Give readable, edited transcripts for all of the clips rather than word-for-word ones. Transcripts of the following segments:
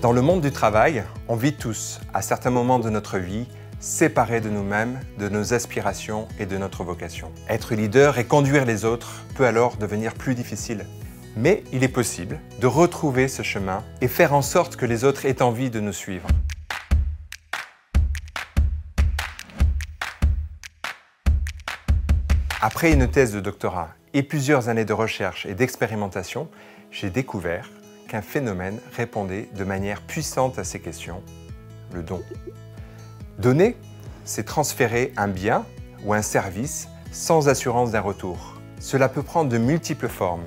Dans le monde du travail, on vit tous, à certains moments de notre vie, séparés de nous-mêmes, de nos aspirations et de notre vocation. Être leader et conduire les autres peut alors devenir plus difficile. Mais il est possible de retrouver ce chemin et faire en sorte que les autres aient envie de nous suivre. Après une thèse de doctorat et plusieurs années de recherche et d'expérimentation, j'ai découvert qu'un phénomène répondait de manière puissante à ces questions, le don. Donner, c'est transférer un bien ou un service sans assurance d'un retour. Cela peut prendre de multiples formes.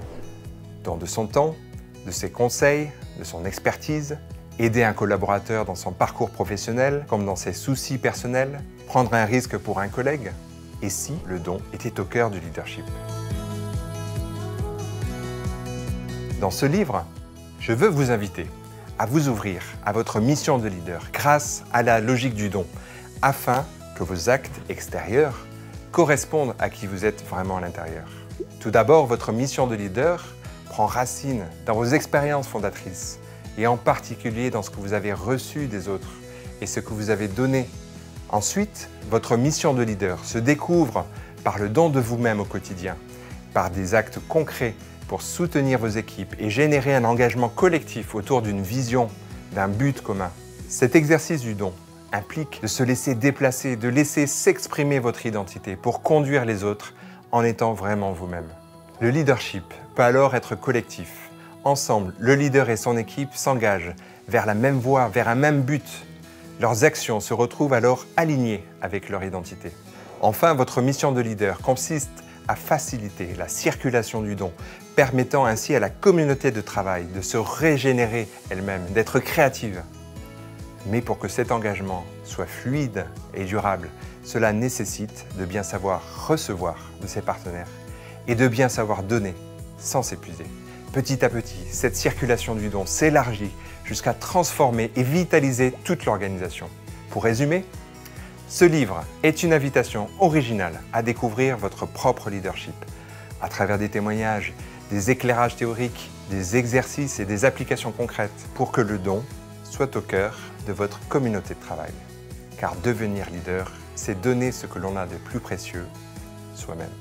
Don de son temps, de ses conseils, de son expertise, aider un collaborateur dans son parcours professionnel comme dans ses soucis personnels, prendre un risque pour un collègue. Et si le don était au cœur du leadership? Dans ce livre, je veux vous inviter à vous ouvrir à votre mission de leader grâce à la logique du don, afin que vos actes extérieurs correspondent à qui vous êtes vraiment à l'intérieur. Tout d'abord, votre mission de leader prend racine dans vos expériences fondatrices et en particulier dans ce que vous avez reçu des autres et ce que vous avez donné. Ensuite, votre mission de leader se découvre par le don de vous-même au quotidien, par des actes concrets pour soutenir vos équipes et générer un engagement collectif autour d'une vision, d'un but commun. Cet exercice du don implique de se laisser déplacer, de laisser s'exprimer votre identité pour conduire les autres en étant vraiment vous-même. Le leadership peut alors être collectif. Ensemble, le leader et son équipe s'engagent vers la même voie, vers un même but. Leurs actions se retrouvent alors alignées avec leur identité. Enfin, votre mission de leader consiste à faciliter la circulation du don, permettant ainsi à la communauté de travail de se régénérer elle-même, d'être créative. Mais pour que cet engagement soit fluide et durable, cela nécessite de bien savoir recevoir de ses partenaires et de bien savoir donner sans s'épuiser. Petit à petit, cette circulation du don s'élargit jusqu'à transformer et vitaliser toute l'organisation. Pour résumer, ce livre est une invitation originale à découvrir votre propre leadership à travers des témoignages, des éclairages théoriques, des exercices et des applications concrètes pour que le don soit au cœur de votre communauté de travail. Car devenir leader, c'est donner ce que l'on a de plus précieux, soi-même.